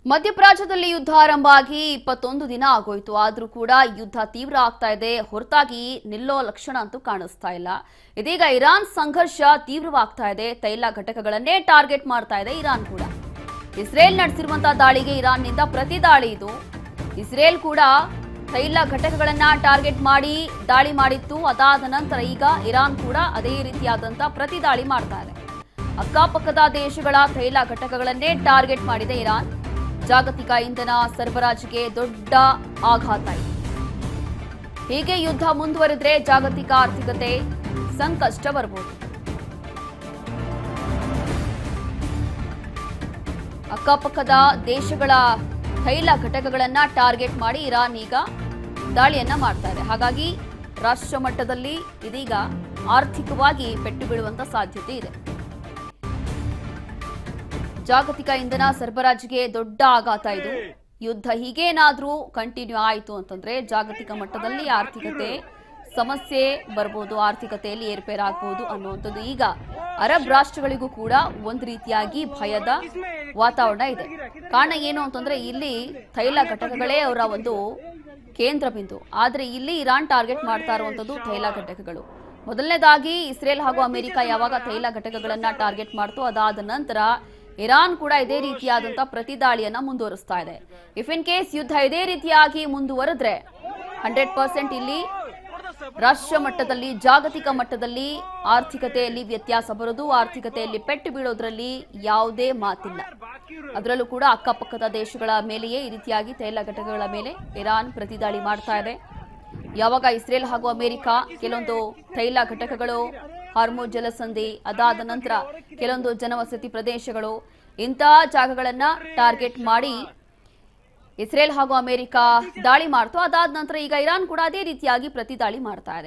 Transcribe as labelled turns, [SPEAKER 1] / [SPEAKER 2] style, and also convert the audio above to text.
[SPEAKER 1] ಮಧ್ಯಪ್ರಾಚ್ಯದಲ್ಲಿ ಯುದ್ಧ ಆರಂಭ ಆಗಿ 21 ದಿನ ಆಗೋಯ್ತು. ಆದರೂ ಕೂಡ ಯುದ್ಧ ತೀವ್ರ ಆಗ್ತಾ ಇದೆ, ಹೊರತಾಗಿ ನಿಲ್ಲೋ ಲಕ್ಷಣ ಅಂತೂ ಕಾಣಿಸ್ತಾ ಇಲ್ಲ. ಇದೀಗ ಇರಾನ್ ಸಂಘರ್ಷ ತೀವ್ರವಾಗ್ತಾ ಇದೆ. ತೈಲ ಘಟಕಗಳನ್ನೇ ಟಾರ್ಗೆಟ್ ಮಾಡ್ತಾ ಇದೆ ಇರಾನ್ ಕೂಡ. ಇಸ್ರೇಲ್ ನಡೆಸಿರುವಂತಹ ದಾಳಿಗೆ ಇರಾನ್ನಿಂದ ಪ್ರತಿ ದಾಳಿ ಇದು. ಇಸ್ರೇಲ್ ಕೂಡ ತೈಲ ಘಟಕಗಳನ್ನ ಟಾರ್ಗೆಟ್ ಮಾಡಿ ದಾಳಿ ಮಾಡಿತ್ತು. ಅದಾದ ನಂತರ ಈಗ ಇರಾನ್ ಕೂಡ ಅದೇ ರೀತಿಯಾದಂತಹ ಪ್ರತಿ ದಾಳಿ ಮಾಡ್ತಾ ಇದೆ. ಅಕ್ಕಪಕ್ಕದ ದೇಶಗಳ ತೈಲ ಘಟಕಗಳನ್ನೇ ಟಾರ್ಗೆಟ್ ಮಾಡಿದೆ ಇರಾನ್. ಜಾಗತಿಕ ಇಂಧನ ಸರಬರಾಜಿಗೆ ದೊಡ್ಡ ಆಘಾತ ಇದೆ. ಹೀಗೆ ಯುದ್ಧ ಮುಂದುವರೆದ್ರೆ ಜಾಗತಿಕ ಆರ್ಥಿಕತೆ ಸಂಕಷ್ಟ ಬರಬಹುದು. ಅಕ್ಕಪಕ್ಕದ ದೇಶಗಳ ತೈಲ ಘಟಕಗಳನ್ನ ಟಾರ್ಗೆಟ್ ಮಾಡಿ ಇರಾನ್ ಈಗ ದಾಳಿಯನ್ನ ಮಾಡ್ತಾ ಇದೆ. ಹಾಗಾಗಿ ರಾಷ್ಟ್ರ ಮಟ್ಟದಲ್ಲಿ ಇದೀಗ ಆರ್ಥಿಕವಾಗಿ ಪೆಟ್ಟು ಬೀಳುವಂತ ಸಾಧ್ಯತೆ ಇದೆ. ಜಾಗತಿಕ ಇಂಧನ ಸರಬರಾಜಿಗೆ ದೊಡ್ಡ ಆಘಾತ ಇದು. ಯುದ್ಧ ಹೀಗೇನಾದ್ರೂ ಕಂಟಿನ್ಯೂ ಆಯಿತು ಅಂತಂದ್ರೆ ಜಾಗತಿಕ ಮಟ್ಟದಲ್ಲಿ ಆರ್ಥಿಕತೆ ಸಮಸ್ಯೆ ಬರ್ಬೋದು, ಆರ್ಥಿಕತೆಯಲ್ಲಿ ಏರ್ಪೇರಾಗಬಹುದು ಅನ್ನುವಂಥದ್ದು ಈಗ ಅರಬ್ ರಾಷ್ಟ್ರಗಳಿಗೂ ಕೂಡ ಒಂದು ರೀತಿಯಾಗಿ ಭಯದ ವಾತಾವರಣ ಇದೆ. ಕಾರಣ ಏನು ಅಂತಂದ್ರೆ ಇಲ್ಲಿ ತೈಲ ಘಟಕಗಳೇ ಅವರ ಒಂದು ಕೇಂದ್ರ ಬಿಂದು. ಆದ್ರೆ ಇಲ್ಲಿ ಇರಾನ್ ಟಾರ್ಗೆಟ್ ಮಾಡ್ತಾ ಇರುವಂತದ್ದು ತೈಲ ಘಟಕಗಳು. ಮೊದಲನೇದಾಗಿ ಇಸ್ರೇಲ್ ಹಾಗೂ ಅಮೆರಿಕ ಯಾವಾಗ ತೈಲ ಘಟಕಗಳನ್ನ ಟಾರ್ಗೆಟ್ ಮಾಡ್ತು, ಅದಾದ ನಂತರ ಇರಾನ್ ಕೂಡ ಇದೇ ರೀತಿಯಾದಂತಹ ಪ್ರತಿ ದಾಳಿಯನ್ನ ಮುಂದುವರಿಸ್ತಾ ಇದೆ. ಇಫ್ ಇನ್ ಕೇಸ್ ಯುದ್ಧ ಇದೇ ರೀತಿಯಾಗಿ ಮುಂದುವರೆದ್ರೆ 100% ಇಲ್ಲಿ ರಾಷ್ಟ್ರ ಮಟ್ಟದಲ್ಲಿ ಜಾಗತಿಕ ಮಟ್ಟದಲ್ಲಿ ಆರ್ಥಿಕತೆಯಲ್ಲಿ ವ್ಯತ್ಯಾಸ ಬರೋದು, ಆರ್ಥಿಕತೆಯಲ್ಲಿ ಪೆಟ್ಟು ಬೀಳೋದ್ರಲ್ಲಿ ಯಾವುದೇ ಮಾತಿಲ್ಲ. ಅದರಲ್ಲೂ ಕೂಡ ಅಕ್ಕಪಕ್ಕದ ದೇಶಗಳ ಮೇಲೆಯೇ ಈ ರೀತಿಯಾಗಿ ತೈಲ ಘಟಕಗಳ ಮೇಲೆ ಇರಾನ್ ಪ್ರತಿದಾಳಿ ಮಾಡ್ತಾ ಇದೆ. ಯಾವಾಗ ಇಸ್ರೇಲ್ ಹಾಗೂ ಅಮೆರಿಕ ಕೆಲವೊಂದು ತೈಲ ಘಟಕಗಳು, ಹಾರ್ಮುಜ್ ಜಲಸಂಧಿ, ಅದಾದ ನಂತರ ಕೆಲವೊಂದು ಜನವಸತಿ ಪ್ರದೇಶಗಳು, ಇಂತಹ ಜಾಗಗಳನ್ನ ಟಾರ್ಗೆಟ್ ಮಾಡಿ ಇಸ್ರೇಲ್ ಹಾಗೂ ಅಮೆರಿಕ ದಾಳಿ ಮಾಡ್ತು. ಅದಾದ ನಂತರ ಈಗ ಇರಾನ್ ಕೂಡ ಅದೇ ರೀತಿಯಾಗಿ ಪ್ರತಿ ದಾಳಿ ಮಾಡ್ತಾ ಇದೆ.